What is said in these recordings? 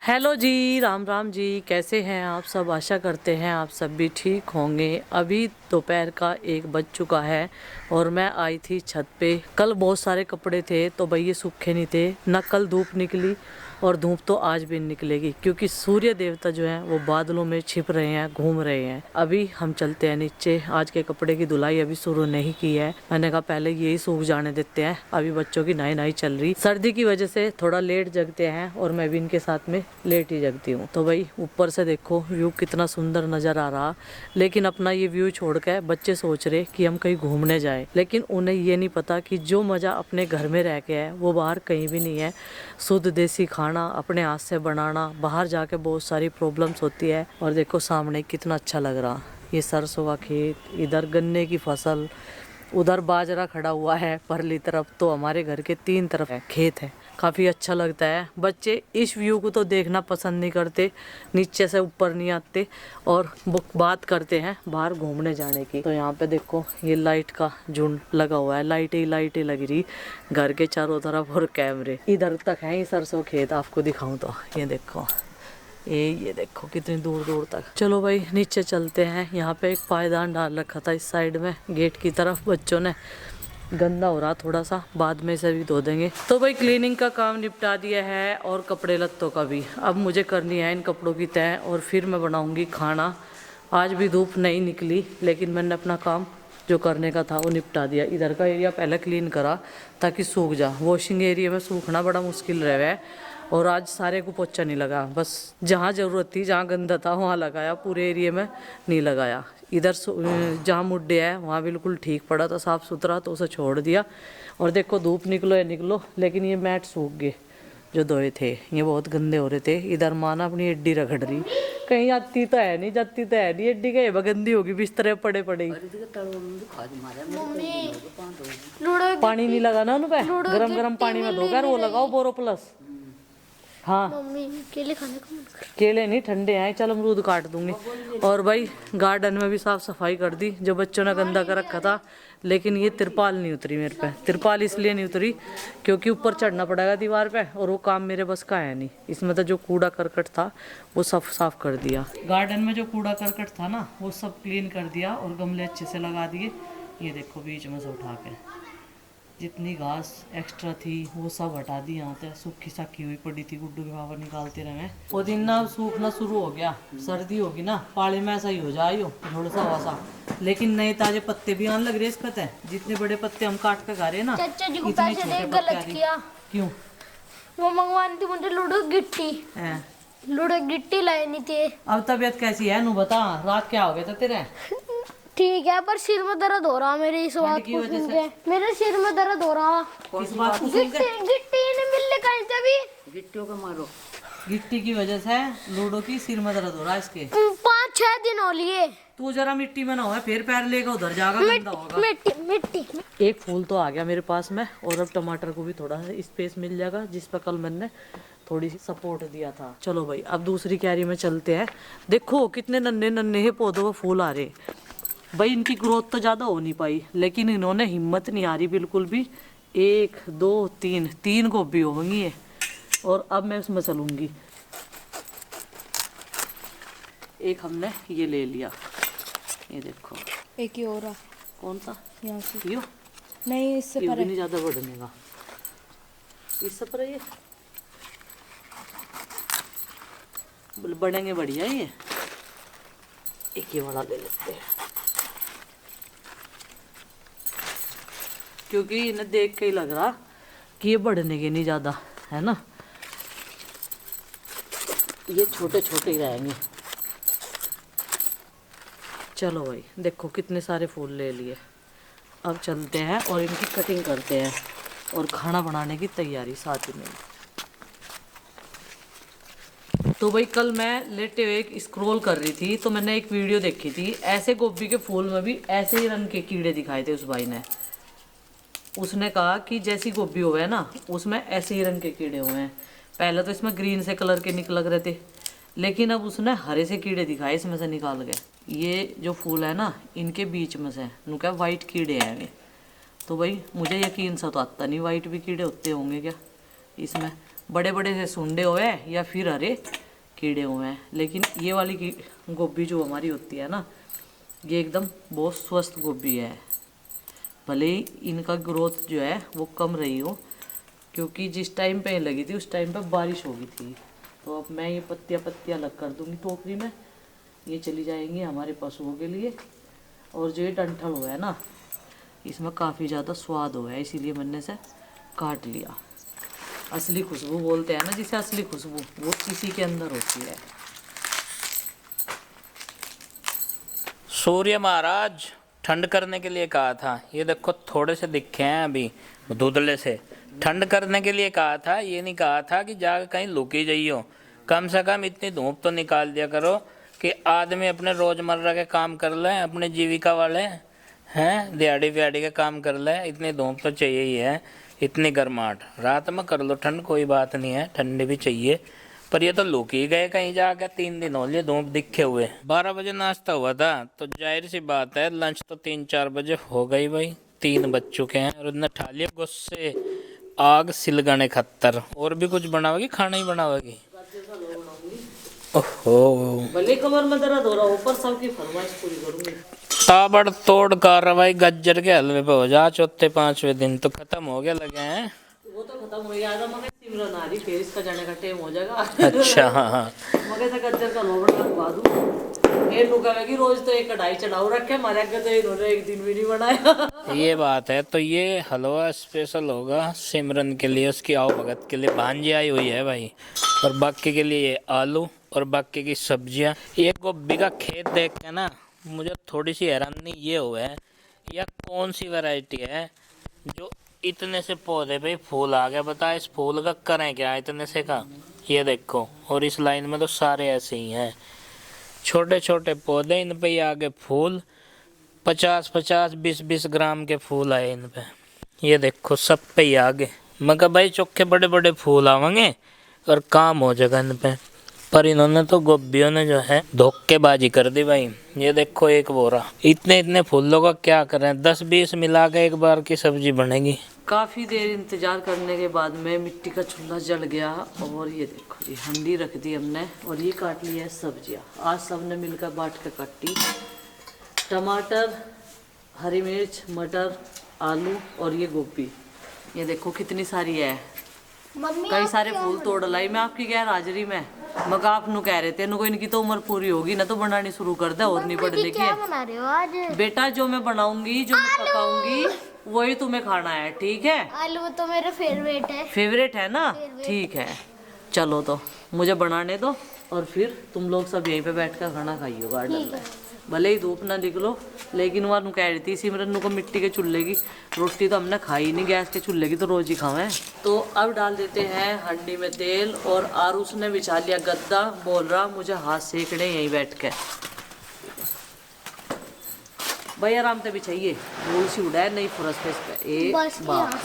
Hello जी, राम राम जी। कैसे हैं आप सब? आशा करते हैं आप सब भी ठीक होंगे। अभी दोपहर का 1 बज चुका है और मैं आई थी छत पे। कल बहुत सारे कपड़े थे तो भाई ये सूखे नहीं थे ना। कल धूप निकली और धूप तो आज भी निकलेगी क्योंकि सूर्य देवता जो हैं वो बादलों में छिप रहे हैं, घूम रहे हैं। अभी हम चलते हैं नीचे। आज के कपड़े की धुलाई अभी शुरू नहीं की है। मैंने कहा पहले यही सूख जाने देते हैं। अभी बच्चों की नई चल रही, सर्दी की वजह से थोड़ा लेट जगते हैं और मैं भी इनके साथ में लेट ही जगती हूँ। तो भाई ऊपर से देखो व्यू कितना सुंदर नजर आ रहा। लेकिन अपना ये व्यू छोड़ के बच्चे सोच रहे कि हम कहीं घूमने जाए, लेकिन उन्हें ये नहीं पता कि जो मजा अपने घर में रह के है वो बाहर कहीं भी नहीं है। शुद्ध देसी खाना अपने हाथ से बनाना, बाहर जाके बहुत सारी प्रॉब्लम्स होती है। और देखो सामने कितना अच्छा लग रहा, ये सरसों का खेत, इधर गन्ने की फसल, उधर बाजरा खड़ा हुआ है परली तरफ। तो हमारे घर के 3 तरफ है खेत है। काफ़ी अच्छा लगता है। बच्चे इस व्यू को तो देखना पसंद नहीं करते, नीचे से ऊपर नहीं आते और बात करते हैं बाहर घूमने जाने की। तो यहाँ पे देखो ये लाइट का झुंड लगा हुआ है, लाइटें लग रही घर के चारों तरफ और कैमरे इधर तक है। ये सरसों खेत आपको दिखाऊं तो ये देखो, ये देखो कितनी दूर दूर तक। चलो भाई नीचे चलते हैं। यहाँ पे एक पायदान डाल रखा था इस साइड में गेट की तरफ, बच्चों ने गंदा हो रहा थोड़ा सा, बाद में इसे भी धो देंगे। तो भाई क्लीनिंग का काम निपटा दिया है और कपड़े लत्तों का भी। अब मुझे करनी है इन कपड़ों की तय और फिर मैं बनाऊंगी खाना। आज भी धूप नहीं निकली लेकिन मैंने अपना काम जो करने का था वो निपटा दिया। इधर का एरिया पहले क्लीन करा ताकि सूख जा। वॉशिंग एरिया में सूखना बड़ा मुश्किल रह है और आज सारे को पोछा नहीं लगा, बस जहाँ ज़रूरत थी, जहाँ गंदा था वहाँ लगाया, पूरे एरिया में नहीं लगाया। इधर जहाँ मुड्डे है वहाँ बिल्कुल ठीक पड़ा था साफ़ सुथरा, तो उसे छोड़ दिया। और देखो धूप निकलो या निकलो लेकिन ये मैट सूख गए जो धोए थे, ये बहुत गंदे हो रहे थे। इधर माना अपनी एड्डी रगड़ रही, कहीं आती तो है नहीं, जाती तो है नहीं एड्डी, कहीं गंदी होगी बिस्तर पड़े पड़े। पानी नहीं लगाना उन पे, गरम गरम पानी में धोकर वो लगाओ बोरो प्लस। हाँ मम्मी केले खाने का मन कर। केले नहीं ठंडे हैं, चल अमरूद काट दूंगी। और भाई गार्डन में भी साफ सफाई कर दी, जो बच्चों ने गंदा कर रखा था। लेकिन ये तिरपाल नहीं उतरी मेरे पे। तिरपाल इसलिए नहीं उतरी क्योंकि ऊपर चढ़ना पड़ेगा दीवार पे और वो काम मेरे बस का है नहीं। इसमें तो जो कूड़ा करकट था वो सब साफ कर दिया। गार्डन में जो कूड़ा करकट था ना वो सब क्लीन कर दिया और गमले अच्छे से लगा दिए। ये देखो बीच में से उठा के जितनी घास एक्स्ट्रा थी वो सब हटा दी। यहाँ पे सूखी साखी हुई पड़ी थी, गुड्डू के बाबा निकालते रहे। वो दिन ना सूखना शुरू हो गया, सर्दी होगी ना पाले में ऐसा ही हो जाए थोड़ा सा वैसा। लेकिन नए ताजे पत्ते भी आने लग रहे इस पत्ते। जितने बड़े पत्ते हम काट कर खा रहे ना, चाचा जी को इतने पैसे छोटे दे पत्ते आ गलत रहे। किया। क्यों? वो मंगवानी थी मुझे लूडो गिट्टी, लूडो गिट्टी लानी थी। अब तबीयत कैसी है नू बता, रात क्या हो गया था तेरे? ठीक है पर सिर में दर्द हो रहा मेरे इस बात को सुन के। मेरे सिर में दर्द हो रहा। इस बात को सुन के गिट्टी ने मिलने कहीं से भी गिट्टियों को मारो। गिट्टी की वजह से लूडो की सिर में दर्द हो रहा है इसके। 5-6 दिन हो लिए। तू जरा मिट्टी में ना हो, फिर पैर लेगा उधर जाएगा, गंदा होगा। मिट्टी मिट्टी। एक फूल तो आ गया मेरे पास में और अब टमाटर को भी थोड़ा स्पेस मिल जाएगा जिस पर कल मैंने थोड़ी सी सपोर्ट दिया था। चलो भाई अब दूसरी क्यारी में चलते हैं। देखो कितने नन्हे नन्हे पौधों में फूल आ रहे भाई। इनकी ग्रोथ तो ज़्यादा हो नहीं पाई लेकिन इन्होंने हिम्मत नहीं आ रही बिल्कुल भी। 1 2 3 गोभी होंगी ये। और अब मैं उसमें चलूँगी। एक हमने ये ले लिया, ये देखो। एक ही और कौन सा? यहाँ से यो नहीं, इससे ये भी नहीं ज़्यादा बढ़ने का, इससे पर ये बढ़ेंगे बढ़िया। ये एक ये वाला ले लेते हैं क्योंकि इन्हें देख के ही लग रहा कि ये बढ़ने के नहीं ज़्यादा है ना, ये छोटे छोटे ही रहेंगे। चलो भाई देखो कितने सारे फूल ले लिए। अब चलते हैं और इनकी कटिंग करते हैं और खाना बनाने की तैयारी साथ ही में। तो भाई कल मैं लेटे हुए स्क्रॉल कर रही थी तो मैंने एक वीडियो देखी थी। ऐसे गोभी के फूल में भी ऐसे ही रंग के कीड़े दिखाए थे उस भाई ने। उसने कहा कि जैसी गोभी हुआ है ना उसमें ऐसे ही रंग के कीड़े हुए हैं। पहले तो इसमें ग्रीन से कलर के निकल रहे थे लेकिन अब उसने हरे से कीड़े दिखाए इसमें से निकाल के। ये जो फूल है ना इनके बीच में से क्या वाइट कीड़े हैं ये। तो भाई मुझे यकीन सा तो आता नहीं वाइट भी कीड़े होते होंगे क्या इसमें। बड़े बड़े से सुंडे हुए हैं या फिर हरे कीड़े हुए हैं। लेकिन ये वाली गोभी जो हमारी होती है ना, ये एकदम बहुत स्वस्थ गोभी है। भले ही इनका ग्रोथ जो है वो कम रही हो, क्योंकि जिस टाइम पे लगी थी उस टाइम पे बारिश हो गई थी। तो अब मैं ये पत्तियाँ अलग कर दूंगी टोकरी में, ये चली जाएंगी हमारे पशुओं के लिए। और जो ये डंठल हुआ है ना, इसमें काफ़ी ज़्यादा स्वाद हुआ है, इसीलिए मैंने से काट लिया। असली खुशबू बोलते हैं ना जिसे, असली खुशबू वो इसी के अंदर होती है। सूर्य महाराज ठंड करने के लिए कहा था, ये देखो थोड़े से दिखे हैं अभी धुंधले से। ठंड करने के लिए कहा था, ये नहीं कहा था कि जाकर कहीं लुकी जाइयो। कम से कम इतनी धूप तो निकाल दिया करो कि आदमी अपने रोजमर्रा के काम कर ले, अपने जीविका वाले हैं दिहाड़ी बिहाड़ी के काम कर ले। इतनी धूप तो चाहिए ही है, इतनी गर्माहट। रात में कर लो ठंड, कोई बात नहीं है, ठंडी भी चाहिए। पर ये तो लुक ही गए कहीं जाके, 3 दिन हो लिए धूप दिखे हुए। 12 बजे नाश्ता हुआ था, तो जाहिर सी बात है लंच तो 3-4 बजे हो गई भाई। 3 बज चुके हैं और इतना ठा लिया गुस्से आग सिलगाने खत्तर। और भी कुछ बनाओगी, खाना ही बनाओगी? ओहो, भले कमर में दर्द हो रहा, ऊपर सबकी फरमाइश पूरी करूंगी। ताबड़ तोड़ कार्रवाई गज्जर के हलवे पे हो जा। 4-5वें दिन तो खत्म हो गया लगे हैं। वो तो खत्म हो गया, मगर सिमरन आ रही, फिर इसका जाने का टाइम हो जाएगा। अच्छा, हाँ। मगर से गज्जर का लोबड़ लगवा दूं। ये नुकावेगी रोज तो एक कढ़ाई चढ़ाऊ रखे, हमारे आगे तो इन्होंने एक दिन भी नहीं बनाया। ये बात है। तो ये हलवा स्पेशल होगा सिमरन के लिए, उसकी आओ भगत के लिए भांजी आई हुई है भाई। और बाकी के लिए आलू और बाकी की सब्जियां। ये गोभी का खेत देख के ना मुझे थोड़ी सी हैरानी ये हुआ है, यह कौन सी वैरायटी है जो इतने से पौधे पे फूल आ गया। बता इस फूल का करें क्या इतने से का? ये देखो, और इस लाइन में तो सारे ऐसे ही हैं, छोटे छोटे पौधे, इन पे ही आगे फूल। 50-50, 20-20 ग्राम के फूल आए इन पे। ये देखो सब पे ही आगे। मगर भाई चौके बड़े बड़े फूल आवेंगे और काम हो जाएगा इन पे। पर इन्होंने तो गोभियों ने जो है धोखेबाजी कर दी भाई। ये देखो एक बोरा, इतने इतने फूलों का क्या करें? 10-20 मिला के एक बार की सब्जी बनेगी। काफ़ी देर इंतजार करने के बाद में मिट्टी का चूल्हा जल गया। और ये देखो जी, हंडी रख दी हमने और ये काट लिया है सब्जियाँ। आज सबने मिलकर बांट के काटी। टमाटर, हरी मिर्च, मटर, आलू और ये गोभी। ये देखो कितनी सारी है। कई सारे फूल तोड़ लाई मैं आपकी गैर हाजिरी में। मगर आप नु कह रहे थे नु इनकी तो उम्र पूरी होगी ना, तो बनानी शुरू कर दे और नहीं पढ़ने की है। बेटा जो मैं बनाऊंगी, जो मैं पकाऊंगी वही तुम्हें खाना है, ठीक है? आलू तो मेरा फेवरेट है। फेवरेट है ना? ठीक है, चलो तो मुझे बनाने दो और फिर तुम लोग सब यहीं पे बैठ कर खाना खाइयो गार्डन में। भले ही धूप ना निकलो, लेकिन वह नु कह रही थी सिमरन को मिट्टी के चूल्हे की रोटी तो हमने खाई नहीं, गैस के चूल्हे की तो रोज ही खावे। तो अब डाल देते हैं हंडी में तेल। और आरुष ने बिछा लिया गद्दा, बोल रहा मुझे हाथ सेकने यहीं बैठ के। भाई आराम से बिछाइए, धूल सी उड़ा है नहीं फुरस पे इस पे। एक बार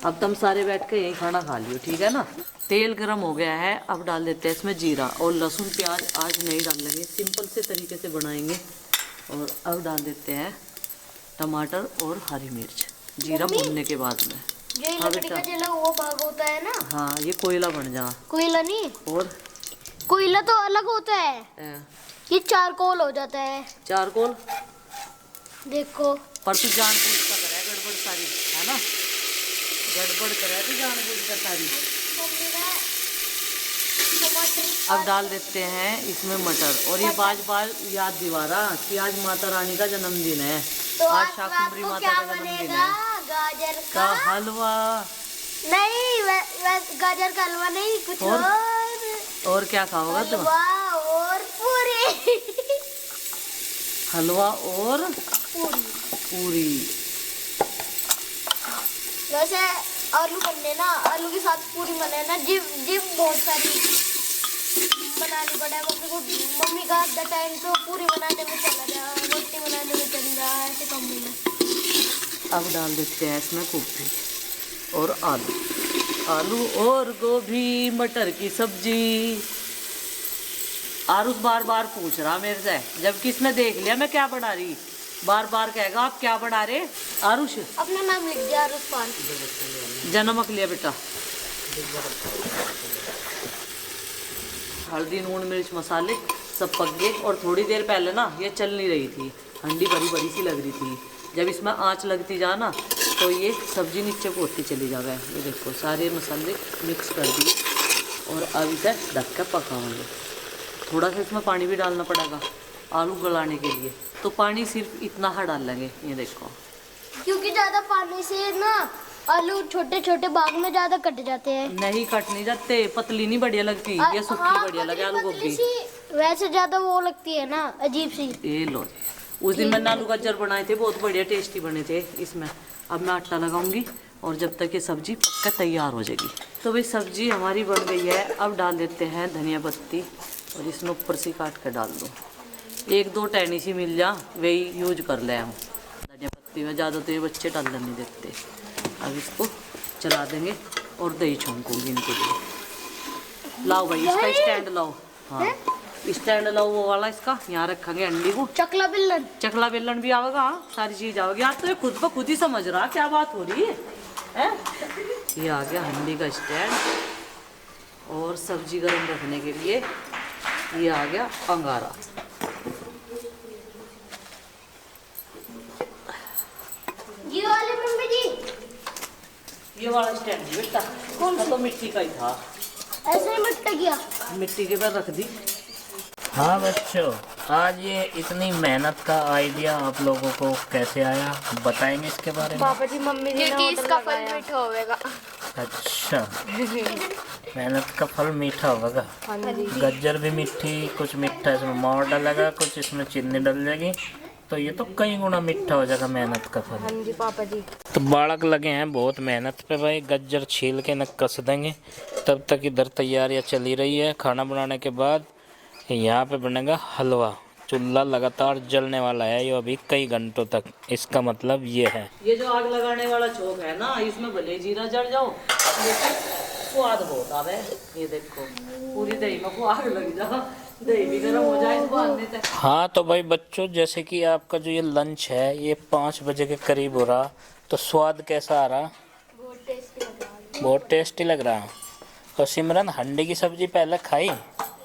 अब तुम सारे बैठ के यहीं खाना खा लियो, ठीक है ना? तेल गरम हो गया है, अब डाल देते हैं इसमें जीरा और लहसुन प्याज। आज नहीं डालेंगे, सिंपल से तरीके से बनाएंगे। और अब डाल देते हैं टमाटर और हरी मिर्च, जीरा भूनने के बाद में। जो लकड़ी का जला वो भाग होता है ना? हाँ, ये कोयला बन जा। कोयला नहीं, और कोयला तो अलग होता है, ये चारकोल हो जाता है। चारकोल देखो, पर तू जानबूझ कर करे गड़बड़ सारी, है ना? गड़बड़ करे तू जानबूझ कर सारी। अब डाल देते हैं इसमें मटर। और ये बार याद दिवा रहा कि आज माता रानी का जन्मदिन है। तो आज शाकुंभरी माता का जन्मदिन है। गाजर का हलवा नहीं, गाजर का हलवा नहीं, कुछ और क्या खाओगा तुम? हलवा और पूरी। हलवा और पूरी। वैसे आलू बनने ना, आलू के साथ पूरी बने ना, जिम बहुत सारी बनानी पड़ा। मम्मी का आधा टाइम तो पूरी बनाने में चला गया, रोटी बनाने में चल रहा है ऐसे कम में। अब डाल देते हैं इसमें गोभी और आलू और गोभी मटर की सब्जी। आरुष बार बार पूछ रहा मेरे से, जबकि इसने देख लिया मैं क्या बना रही। बार बार कहेगा आप क्या बना रहे? आरुष अपना नाम लिख दिया, आरुष पाल। जन्मक लिया बेटा। हल्दी, नून, मिर्च, मसाले सब पक गए। और थोड़ी देर पहले ना ये चल नहीं रही थी, हंडी बड़ी बड़ी सी लग रही थी। जब इसमें आंच लगती जा ना तो ये सब्जी नीचे को होती चली जावे। ये देखो सारे मसाले मिक्स कर दिए और अब इसे ढक कर पकाएंगे। थोड़ा सा इसमें पानी भी डालना पड़ेगा आलू गलाने के लिए, तो पानी सिर्फ इतना ही डालेंगे। ये देखो, क्योंकि ज्यादा पानी से ना आलू छोटे छोटे भाग में ज्यादा कट जाते हैं। नहीं कट नहीं जाते, पतली नहीं बढ़िया लगती, ये सूखी हाँ, बढ़िया लगे आलू पतली गोभी। सी वैसे ज्यादा वो लगती है ना अजीब सी। ये लो जी, उस दिन मैंने आलू गाजर बनाए थे, बहुत बढ़िया टेस्टी बने थे इसमें। अब मैं आटा लगाऊंगी और जब तक ये सब्जी पक्का तैयार हो जाएगी। तो भाई सब्जी हमारी बन गई है। अब डाल देते हैं धनिया पत्ती और इसमें ऊपर से काट कर डाल दो। एक दो टहनी सी मिल जा वही यूज कर ले हम धनिया पत्ती में, ज़्यादा तो ये बच्चे डालने नहीं देते। अब इसको चला देंगे और दही छोंकूंगी इनके लिए। लाओ भाई इसका स्टैंड लाओ। हाँ स्टैंड लाओ वो वाला, इसका यहाँ रखेंगे अंडी को। चकला बेलन, चकला बेलन भी आवेगा, हाँ सारी चीज आवेगी। आप तो ये खुद ब खुद ही समझ रहा क्या बात हो रही है, हैं? ये आ गया हंडी का स्टैंड और सब्जी गर्म रखने के लिए ये आ गया अंगारा। ये वाले मम्मी जी, ये वाला स्टैंड जी बेटा, कौन सा? तो मिट्टी का ही था, ऐसे ही मट्टा किया। मिट्टी के पर रख दी। हाँ बच्चों, आज ये इतनी मेहनत का आइडिया आप लोगों को कैसे आया, बताएंगे इसके बारे में? पापा जी मम्मी जी ने इसका फल मीठा होगा। अच्छा, मेहनत का फल मीठा होगा। गाजर भी मीठी, कुछ मीठा इसमें मोड़ डालेगा, कुछ इसमें चीनी डल जाएगी, तो ये तो कई गुना मीठा हो जाएगा मेहनत का फल। हाँ जी पापा जी। तो बालक लगे हैं बहुत मेहनत पे भाई, गाजर छील के न कस देंगे। तब तक इधर तैयारियां चली रही है। खाना बनाने के बाद यहाँ पे बनेगा हलवा। चूल्हा लगातार जलने वाला है ये अभी कई घंटों तक, इसका मतलब ये है। ये जो आग लगाने वाला चौक है ना, इसमें भले जीरा जल जाओ लेकिन स्वाद बहुत आवे। ये देखो पूरी दही में को आग लग जा, दही भी गर्म हो जाए इसको आने तक। हाँ तो भाई बच्चों, जैसे कि आपका जो ये लंच है ये 5 बजे के करीब हो रहा, तो स्वाद कैसा आ रहा? बहुत टेस्टी लग रहा। और सिमरन हंडी की सब्जी पहले खाई?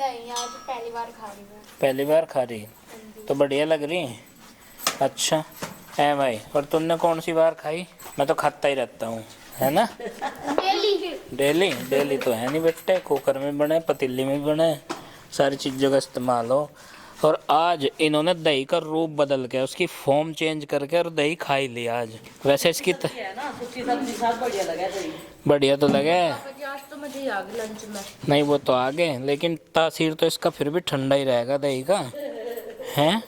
नहीं, आज पहली बार खा रही हूँ। पहली बार खा रही, तो बढ़िया लग रही। अच्छा है भाई, और तुमने कौन सी बार खाई? मैं तो खाता ही रहता हूँ, है ना? डेली डेली तो है नहीं बेटे, कुकर में बने, पतीली में बने, सारी चीज़ों का इस्तेमाल हो। और आज इन्होंने दही का रूप बदल के, उसकी फॉर्म चेंज करके और दही खा ही लिया आज। वैसे इसकी है ना सूखी सब्जी साथ बढ़िया लगा दही। बढ़िया तो लगे। आज तो मुझे आ गई लंच में। नहीं वो तो आ गए, लेकिन तासीर तो इसका फिर भी ठंडा ही रहेगा दही का, हैं?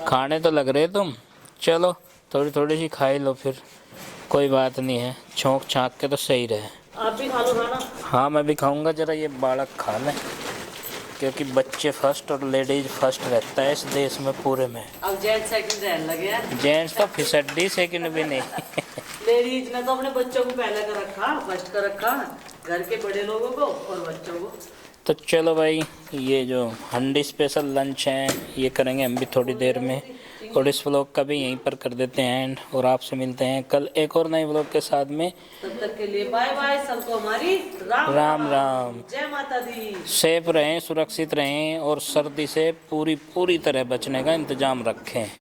खाने तो लग रहे तुम। चलो थोड़ी थोड़ी सी खा ही लो फिर, कोई बात नहीं है, छोंक छाँक के तो सही रहे। आप भी खा लो खाना। हाँ मैं भी खाऊंगा, जरा ये बालक खा लें, क्योंकि बच्चे फर्स्ट और लेडीज फर्स्ट रहता है इस देश में पूरे में। अब जेंट्स सेकंड रहने लगे हैं। जेंट्स तो फिसड्डी सेकंड भी नहीं। लेडीज ने तो अपने बच्चों को पहले कर रखा, फर्स्ट कर रखा, घर के बड़े लोगों को और बच्चों को। तो चलो भाई, ये जो हंडी स्पेशल लंच है ये करेंगे हम भी थोड़ी देर में, और इस व्लॉग का भी यहीं पर कर देते हैं एंड, और आपसे मिलते हैं कल एक और नए व्लॉग के साथ में। तब तक के लिए बाय बाय, सबको हमारी राम राम राम। जय माता दी। सेफ रहें, सुरक्षित रहें और सर्दी से पूरी तरह बचने का इंतजाम रखें।